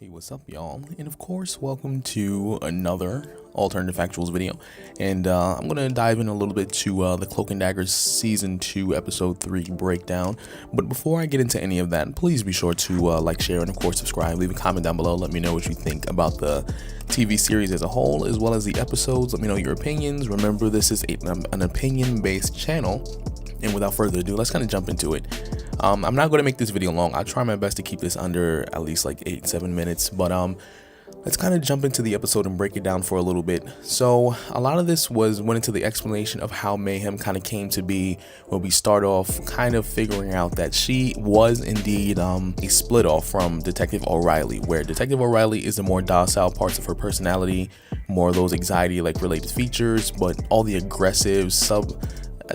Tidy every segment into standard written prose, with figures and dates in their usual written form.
Hey, what's up, y'all? And of course, welcome to another alternative factuals video. And I'm gonna dive in a little bit to the Cloak and Dagger season 2 episode 3 breakdown. But before I get into any of that, please be sure to like, share, and of course subscribe. Leave a comment down below. Let me know what you think about the TV series as a whole, as well as the episodes. Let me know your opinions. Remember, this is an opinion-based channel. And without further ado, let's kind of jump into it. I'm not going to make this video long. I'll try my best to keep this under at least like 8-7 minutes, but let's kind of jump into the episode and break it down for a little bit. So a lot of this went into the explanation of how Mayhem kind of came to be, where we start off kind of figuring out that she was indeed a split off from Detective O'Reilly, where Detective O'Reilly is the more docile parts of her personality, more of those anxiety like related features, but all the aggressive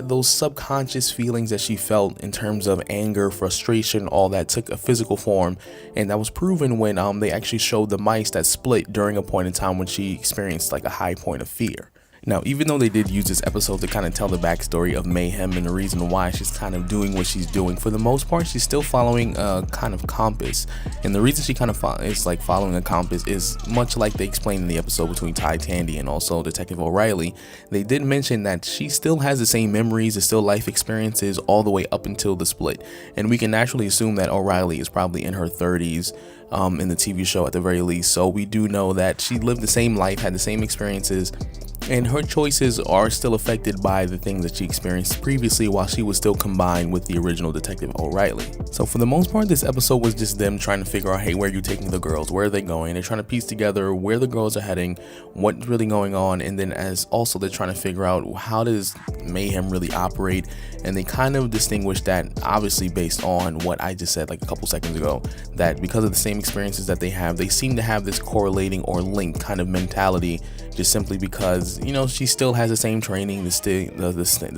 those subconscious feelings that she felt in terms of anger, frustration, all that took a physical form. And that was proven when they actually showed the mice that split during a point in time when she experienced like a high point of fear. Now, even though they did use this episode to kind of tell the backstory of Mayhem and the reason why she's kind of doing what she's doing, for the most part, she's still following a kind of compass. And the reason she kind of is like following a compass is much like they explained in the episode between Tandy and also Detective O'Reilly. They did mention that she still has the same memories, the still life experiences all the way up until the split. And we can naturally assume that O'Reilly is probably in her 30s in the TV show at the very least. So we do know that she lived the same life, had the same experiences, and her choices are still affected by the things that she experienced previously while she was still combined with the original Detective O'Reilly. So for the most part, this episode was just them trying to figure out, hey, where are you taking the girls? Where are they going? They're trying to piece together where the girls are heading, what's really going on, and then as also they're trying to figure out how does Mayhem really operate. And they kind of distinguish that, obviously based on what I just said like a couple seconds ago, that because of the same experiences that they have, they seem to have this correlating or link kind of mentality, just simply because, you know, she still has the same training, the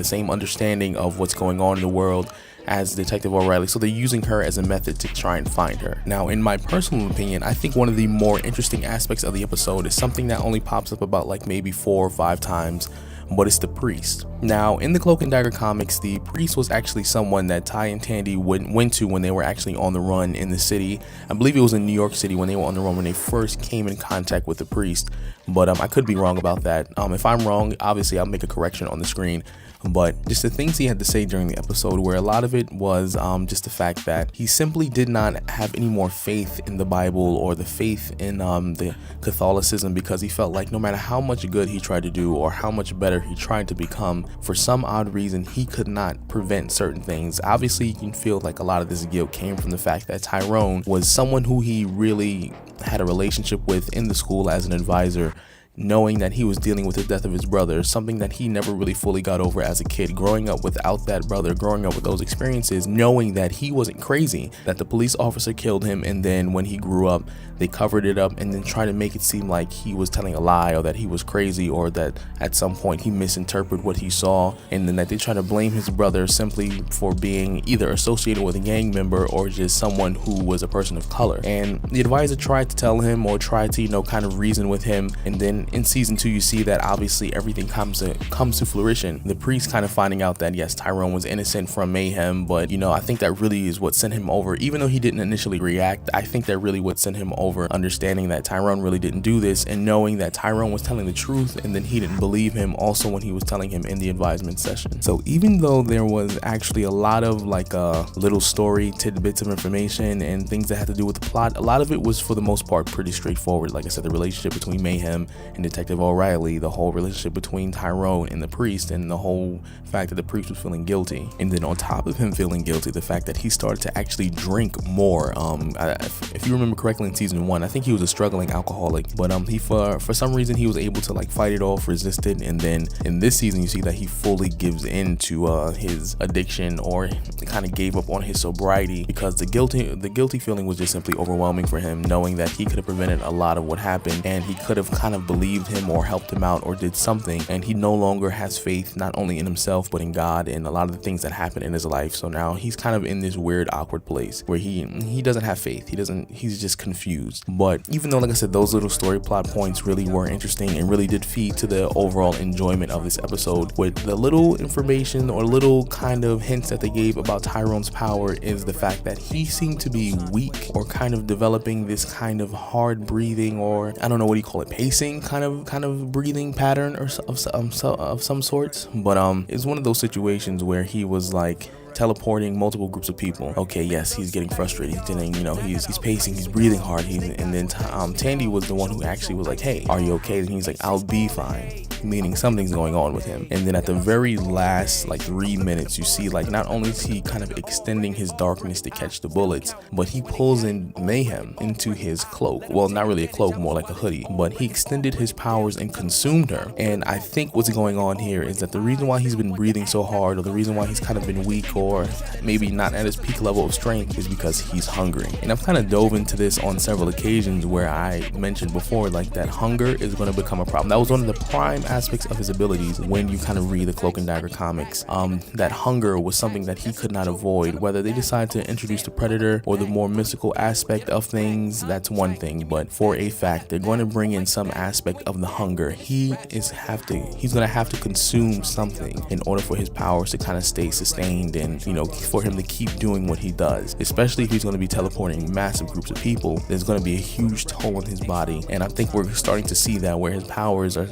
same understanding of what's going on in the world as Detective O'Reilly. So they're using her as a method to try and find her. Now, in my personal opinion, I think one of the more interesting aspects of the episode is something that only pops up about like maybe 4 or 5 times, but it's the priest. Now, in the Cloak and Dagger comics, the priest was actually someone that Ty and Tandy went to when they were actually on the run in the city. I believe it was in New York City when they were on the run when they first came in contact with the priest, but I could be wrong about that. If I'm wrong, obviously I'll make a correction on the screen. But just the things he had to say during the episode, where a lot of it was just the fact that he simply did not have any more faith in the Bible or the faith in the Catholicism, because he felt like no matter how much good he tried to do or how much better he tried to become, for some odd reason he could not prevent certain things. Obviously, you can feel like a lot of this guilt came from the fact that Tyrone was someone who he really had a relationship with in the school as an advisor, knowing that he was dealing with the death of his brother, something that he never really fully got over as a kid, growing up without that brother, growing up with those experiences, knowing that he wasn't crazy, that the police officer killed him, and then when he grew up, they covered it up and then tried to make it seem like he was telling a lie, or that he was crazy, or that at some point he misinterpreted what he saw, and then that they try to blame his brother simply for being either associated with a gang member or just someone who was a person of color. And the advisor tried to tell him, or tried to, you know, kind of reason with him, and then in season 2 you see that obviously everything comes to fruition. The priest kind of finding out that yes, Tyrone was innocent from Mayhem, but you know, I think that really is what sent him over. Even though he didn't initially react, I think that really what sent him over, understanding that Tyrone really didn't do this, and knowing that Tyrone was telling the truth, and then he didn't believe him also when he was telling him in the advisement session. So even though there was actually a lot of like little story tidbits of information and things that had to do with the plot, a lot of it was for the most part pretty straightforward. Like I said, the relationship between Mayhem and Detective O'Reilly, the whole relationship between Tyrone and the priest, and the whole fact that the priest was feeling guilty, and then on top of him feeling guilty, the fact that he started to actually drink more. If you remember correctly, in season 1, I think he was a struggling alcoholic, but he for some reason he was able to like fight it off, resist it, and then in this season you see that he fully gives in to his addiction, or kind of gave up on his sobriety, because the guilty feeling was just simply overwhelming for him, knowing that he could have prevented a lot of what happened, and he could have kind of believed believed him or helped him out or did something, and he no longer has faith not only in himself but in God and a lot of the things that happen in his life. So now he's kind of in this weird, awkward place where he doesn't have faith. He's just confused. But even though, like I said, those little story plot points really were interesting and really did feed to the overall enjoyment of this episode, with the little information or little kind of hints that they gave about Tyrone's power is the fact that he seemed to be weak or kind of developing this kind of hard breathing, or I don't know what you call it, pacing kind of breathing pattern or of some sorts. But it's one of those situations where he was like teleporting multiple groups of people. Okay, yes, he's getting frustrated. He's getting, he's pacing, he's breathing hard. And then Tandy was the one who actually was like, hey, are you okay? And he's like, I'll be fine, meaning something's going on with him. And then at the very last, like 3 minutes, you see, like, not only is he kind of extending his darkness to catch the bullets, but he pulls in Mayhem into his cloak. Well, not really a cloak, more like a hoodie, but he extended his powers and consumed her. And I think what's going on here is that the reason why he's been breathing so hard, or the reason why he's kind of been weak or maybe not at his peak level of strength, is because he's hungry. And I've kind of dove into this on several occasions where I mentioned before, like, that hunger is going to become a problem. That was one of the prime aspects of his abilities when you kind of read the Cloak and Dagger comics. That hunger was something that he could not avoid. Whether they decide to introduce the Predator or the more mystical aspect of things, that's one thing, but for a fact they're going to bring in some aspect of the hunger. He's going to have to consume something in order for his powers to kind of stay sustained and, for him to keep doing what he does. Especially if he's going to be teleporting massive groups of people, there's going to be a huge toll on his body. And I think we're starting to see that, where his powers are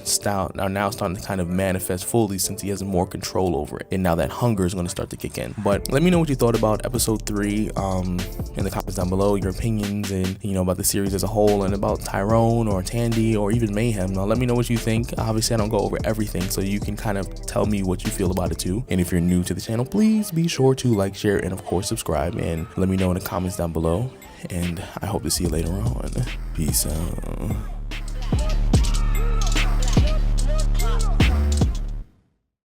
now starting to kind of manifest fully, since he has more control over it. And now that hunger is going to start to kick in. But let me know what you thought about episode 3 in the comments down below, your opinions, and about the series as a whole, and about Tyrone or Tandy or even Mayhem. Now let me know what you think. Obviously I don't go over everything, so you can kind of tell me what you feel about it too. And if you're new to the channel, please be sure to like, share, and of course subscribe, and let me know in the comments down below. And I hope to see you later on. Peace out.